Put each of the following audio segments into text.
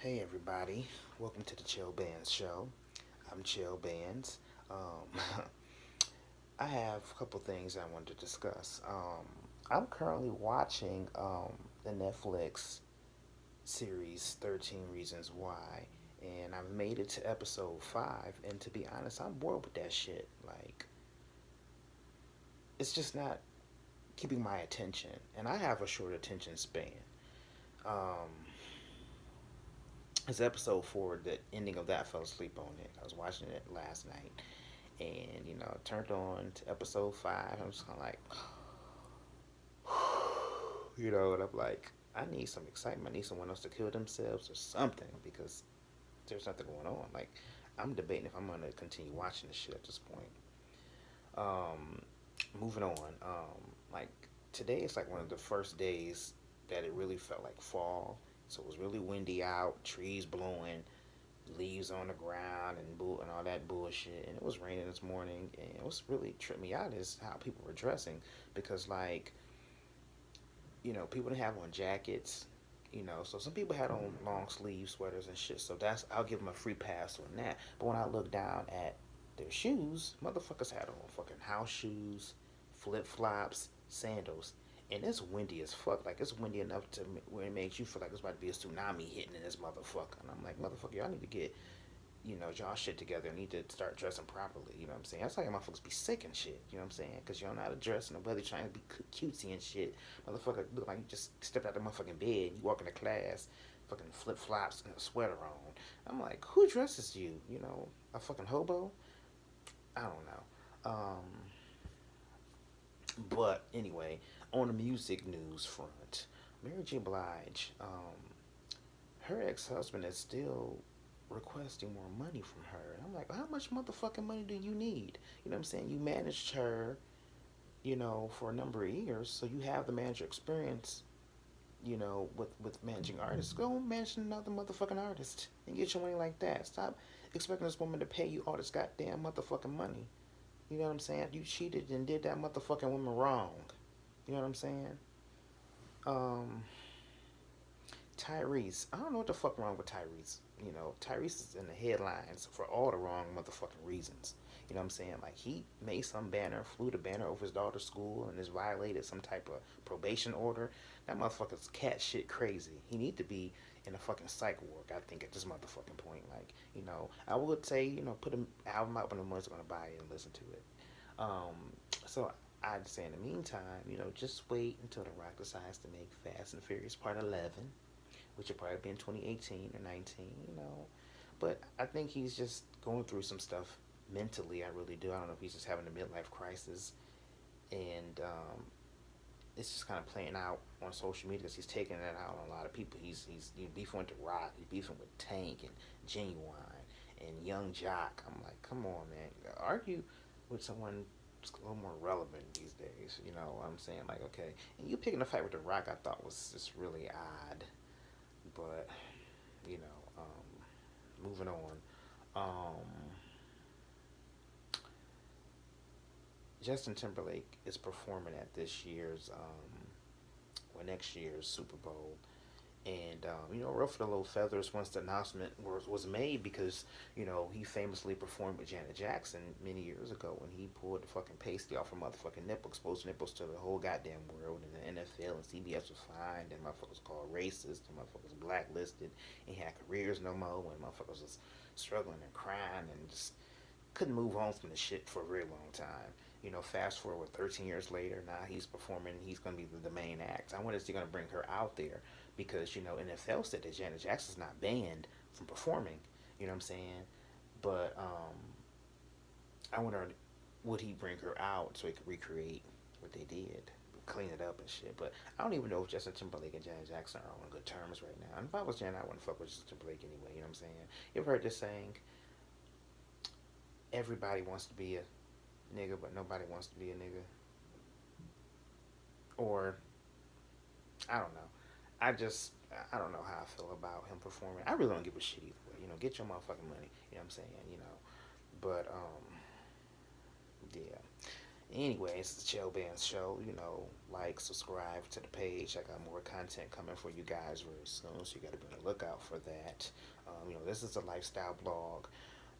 Hey everybody, welcome to the Chill Bands show. I'm Chill Bands. Um, I have a couple things I wanted to discuss. I'm currently watching the Netflix series 13 Reasons Why, and I've made it to episode 5. And to be honest, I'm bored with that shit. Like, it's just not keeping my attention, and I have a short attention span. Um, it's episode 4, the ending of that, I fell asleep on it. I was watching it last night and turned on to episode 5. I'm just kind of like, and I'm like, I need some excitement. I need someone else to kill themselves or something because there's nothing going on. Like, I'm debating if I'm gonna continue watching this shit at this point. Um, moving on. Like today is like one of the first days that it really felt like fall. So it was really windy out, trees blowing, leaves on the ground and all that bullshit. And it was raining this morning, and it was really tripped me out is how people were dressing because like people didn't have on jackets. So some people had on long sleeve sweaters and shit. So that's I'll give them a free pass on that. But when I look down at their shoes, motherfuckers had on fucking house shoes, flip flops, sandals, and it's windy as fuck. Like it's windy enough to where it makes you feel like it's about to be a tsunami hitting in this motherfucker. And I'm like, motherfucker, y'all need to get y'all shit together and need to start dressing properly. You know what I'm saying? That's how motherfuckers be sick and shit. You know what I'm saying? Because you don't know how to dress and nobody trying to be cutesy and shit. Motherfucker look like you just stepped out the motherfucking bed. You walk into class, fucking flip flops and a sweater on. I'm like, who dresses you? A fucking hobo? I don't know. But anyway, on the music news front, Mary J. Blige, her ex husband is still requesting more money from her. And I'm like, how much motherfucking money do you need? You know what I'm saying? You managed her, for a number of years, so you have the manager experience, with managing artists. Go manage another motherfucking artist and get your money like that. Stop expecting this woman to pay you all this goddamn motherfucking money. You know what I'm saying? You cheated and did that motherfucking woman wrong. You know what I'm saying? Um, Tyrese. I don't know what the fuck wrong with Tyrese. Tyrese is in the headlines for all the wrong motherfucking reasons. You know what I'm saying? Like he made some banner, flew the banner over his daughter's school, and has violated some type of probation order. That motherfucker's cat shit crazy. He need to be in a fucking psych ward. I think at this motherfucking point, like I would say put an album out when the one's gonna buy it and listen to it. So I'd say in the meantime, just wait until The Rock decides to make Fast and Furious Part 11, which will probably be in 2018 or 19, But I think he's just going through some stuff mentally. I really do. I don't know if he's just having a midlife crisis, and it's just kind of playing out on social media because he's taking it out on a lot of people. He's beefing with The Rock, he's beefing with Tank and Genuine and Young Jock. I'm like, come on, man, argue with someone a little more relevant these days. You know what I'm saying? Like, okay, and you picking a fight with The Rock, I thought was just really odd. But moving on. Justin Timberlake is performing at this year's or next year's Super Bowl. And ruffled a little feathers once the announcement was made because he famously performed with Janet Jackson many years ago when he pulled the fucking pasty off her motherfucking nipple, exposed nipples to the whole goddamn world, and the NFL and CBS was fined, and motherfuckers called racist, and motherfuckers blacklisted, and he had careers no more, and motherfuckers was struggling and crying and just couldn't move on from the shit for a very long time. Fast forward 13 years later, now he's performing. He's going to be the main act. I wonder if he's going to bring her out there because NFL said that Janet Jackson's not banned from performing. You know what I'm saying? But I wonder would he bring her out so he could recreate what they did, clean it up and shit. But I don't even know if Justin Timberlake and Janet Jackson are on good terms right now. And if I was Janet, I wouldn't fuck with Justin Timberlake anyway. You know what I'm saying? You ever heard this saying? Everybody wants to be a nigga, but nobody wants to be a nigga. Or I don't know. I don't know how I feel about him performing. I really don't give a shit either way. Get your motherfucking money. You know what I'm saying? But yeah. Anyways, it's the Chill Band Show. You know, like, subscribe to the page. I got more content coming for you guys very soon, so you got to be on the lookout for that. This is a lifestyle blog,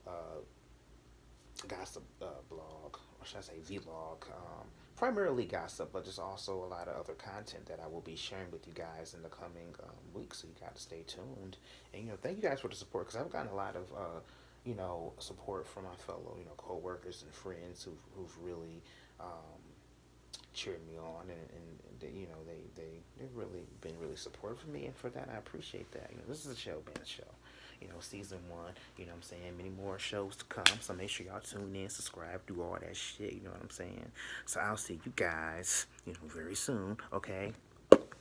uh, gossip blog, or should I say vlog. Primarily gossip, but there's also a lot of other content that I will be sharing with you guys in the coming weeks. So you got to stay tuned. And thank you guys for the support because I've gotten a lot of support from my fellow coworkers and friends who've really cheered me on, and they, they've really been really supportive of me, and for that I appreciate that. This is a show band show. Season one, what I'm saying, many more shows to come. So make sure y'all tune in, subscribe, do all that shit, you know what I'm saying? So I'll see you guys, very soon, okay?